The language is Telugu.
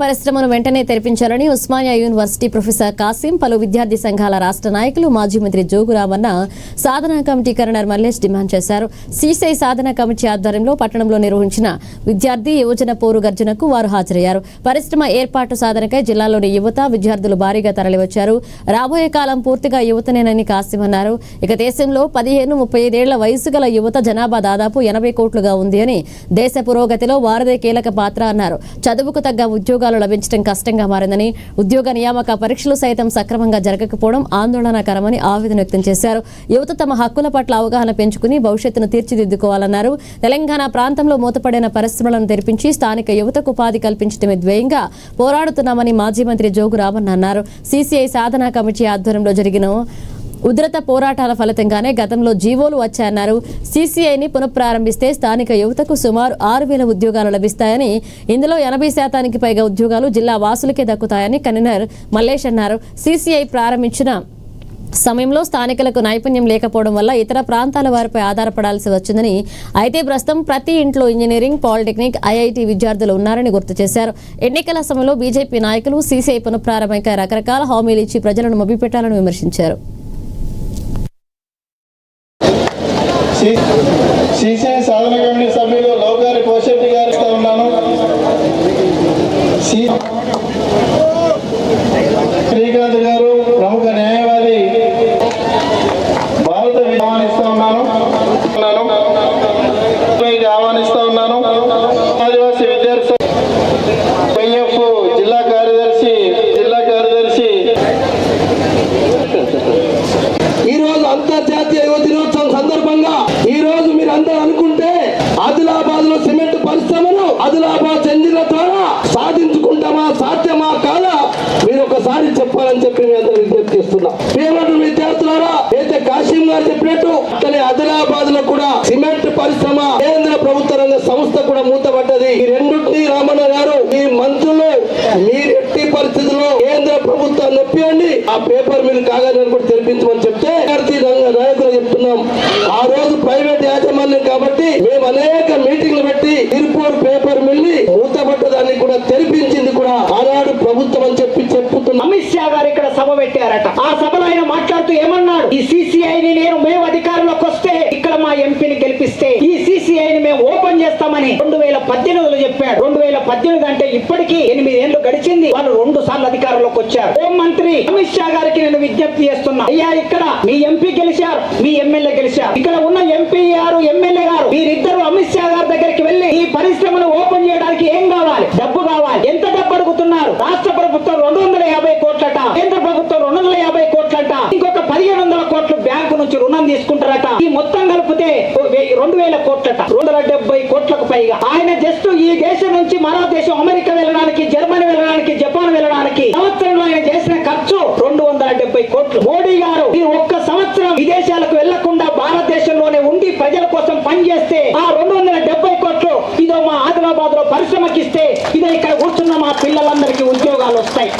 పరిశ్రమను వెంటనే తెరిపించాలని ఉస్మానియా యూనివర్సిటీ ప్రొఫెసర్ కాసిం, పలు విద్యార్థి సంఘాల రాష్ట్ర నాయకులు, మాజీ మంత్రి జోగు రామన్న, సాధనా కమిటీ కన్వీనర్ మల్లేష్ డిమాండ్ చేశారు. సిసిఐ సాధనా కమిటీ ఆధ్వర్యంలో పట్టణంలో నిర్వహించిన విద్యార్థి యువజన పోరు గర్జనకు వారు హాజరయ్యారు. పరిశ్రమ ఏర్పాటు సాధనకై జిల్లాలోని యువత, విద్యార్థులు భారీగా తరలివచ్చారు. రాబోయే కాలం పూర్తిగా యువతనేనని కాసిం అన్నారు. ఇక దేశంలో 15-35 ఏళ్ల వయసు గల యువత జనాభా దాదాపు 80 కోట్లుగా ఉంది అని, దేశ పురోగతిలో వారిదే కీలక పాత్ర అన్నారు. చదువుకు తగ్గ ఉద్యోగాలు లభించడం కష్టంగా మారిందని, ఉద్యోగ నియామక పరీక్షలు సైతం సక్రమంగా జరగకపోవడం ఆందోళనకరమని ఆవేదన వ్యక్తం చేశారు. యువత తమ హక్కుల పట్ల అవగాహన పెంచుకుని భవిష్యత్తును తీర్చిదిద్దుకోవాలన్నారు. తెలంగాణ ప్రాంతంలో మూతపడిన పరిశ్రమలను తెరిపించి స్థానిక యువతకు ఉపాధి కల్పించడమే ధ్యేయంగా పోరాడుతున్నామని మాజీ మంత్రి జోగు రామన్న అన్నారు. సిసిఐ సాధనా కమిటీ ఆధ్వర్యంలో జరిగిన ఉధృత పోరాటాల ఫలితంగానే గతంలో జీవోలు వచ్చాయన్నారు. సిసిఐని పునఃప్రారంభిస్తే స్థానిక యువతకు సుమారు 6,000 ఉద్యోగాలు లభిస్తాయని, ఇందులో 80% పైగా ఉద్యోగాలు జిల్లా వాసులకే దక్కుతాయని కన్వీనర్ మల్లేష్ అన్నారు. సిసిఐ ప్రారంభించిన సమయంలో స్థానికులకు నైపుణ్యం లేకపోవడం వల్ల ఇతర ప్రాంతాల వారిపై ఆధారపడాల్సి వచ్చిందని, అయితే ప్రస్తుతం ప్రతి ఇంట్లో ఇంజనీరింగ్, పాలిటెక్నిక్, ఐఐటి విద్యార్థులు ఉన్నారని గుర్తు చేశారు. ఎన్నికల సమయంలో బీజేపీ నాయకులు సిసిఐ పునఃప్రారంభంపై రకరకాల హామీలు ఇచ్చి ప్రజలను మభ్యపెట్టాలని విమర్శించారు. సిసిఐ సాధన కమిటీ సభ్యులు లోకారి కోశెట్టి గారితో ఉన్నాను. శ్రీకాంత్ గారు ప్రముఖ న్యాయవాది భారత ఆహ్వానిస్తా ఉన్నాను. ఆదివాసీ విద్యార్థి వైఎఫ్ జిల్లా కార్యదర్శి ఈరోజు అంతర్జాతీయ యువ దినోత్సవం సందర్భంగా ఈ రోజు మీరు అందరూ అనుకుంటే ఆదిలాబాద్ లో సిమెంట్ పరిశ్రమను ఆదిలాబాద్ చెందిన ద్వారా సాధించుకుంటామా, సాధ్యమా కాదా మీరు ఒకసారి చెప్పాలని చెప్పి మీ అందరూ విజ్ఞప్తి చేస్తున్నాం. ప్రియమైన విద్యార్థులారా, అయితే కాశీం గారు చెప్పినట్టు ఆదిలాబాద్ లో కూడా సిమెంట్ పరిశ్రమ కేంద్ర ప్రభుత్వ రంగ సంస్థ కూడా మూతపడ్డది. ఈ రెండుటి రామన్న గారు, ఈ మంత్రులు మీరు ఎట్టి పరిస్థితుల్లో కేంద్ర ప్రభుత్వం నొప్పియండి, ఆ పేపర్ మిల్ కాగానే కూడా తెరిపించమని చెప్తే నాయకులు చెప్తున్నాం. ఆ రోజు ప్రైవేట్ యాజమాన్యం కాబట్టి మేము అనేక మీటింగ్లు పెట్టి తిరుపూర్ పేపర్ మిల్ ని మూతపడ్డదాన్ని కూడా తెరిపించింది కూడా ఆనాడు ప్రభుత్వం అని చెప్పి చెప్పుతున్నాం. అమిత్ షా గారు ఇక్కడ సభ పెట్టారట. ఆ సభలో ఆయన మాట్లాడుతూ ఏమన్నాడు, ఈ సిసిఐని మేము అధికారంలోకి వస్తే ఇక్కడ మా ఎంపీని గెలిపిస్తే ఈ సిసిఐని మేము ఓపెన్ చేస్తామని 2018లో చెప్పాడు. 2018 అంటే ఇప్పటికీ 8 ఏళ్లు గడిచింది. వాళ్ళు 2 సార్లు అధికారంలోకి వచ్చారు. హోం మంత్రి అమిత్ షా గారికి నేను విజ్ఞప్తి చేస్తున్నా, అయ్యా ఇక్కడ మీ ఎంపీ గెలిచారు, మీ ఎమ్మెల్యే గెలిచారు, ఇక్కడ ఉన్న ఎంపీ గారు, ఎమ్మెల్యే గారు మీరిద్దరు అమిత్ షా గారి దగ్గరికి వెళ్లి ఈ పరిశ్రమను ఓపెన్ చేయడానికి ఏం కావాలి, డబ్బు కావాలి. ఎంత డబ్బు అడుగుతున్నారు? రాష్ట్ర ప్రభుత్వం 250 కోట్లట, కేంద్ర ప్రభుత్వం 250 కోట్లట, ఇంకొక 1,500 కోట్లు బ్యాంకు నుంచి రుణం తీసుకుంటారట. ఈ మొత్తం కలిపితే 2,000 కోట్లట, 270 కోట్లకు పైగా. ఆయన జస్ట్ ఈ దేశం నుంచి మరో దేశం అమెరికా వెళ్ళడానికి, జర్మనీ వెళ్ళడానికి, జపాన్ వెళ్ళడానికి సంవత్సరంలో ఆయన చేసిన ఖర్చు 270 కోట్లు. మోడీ గారు ఈ ఒక్క సంవత్సరం విదేశాలకు వెళ్లకుండా భారతదేశంలోనే ఉండి ప్రజల కోసం పనిచేస్తే ఆ 270 కోట్లు ఇదో మా ఆదిలాబాద్ లో పరిశ్రమకిస్తే ఇదే ఇక్కడ కూర్చున్న మా పిల్లలందరికీ ఉద్యోగాలు వస్తాయి.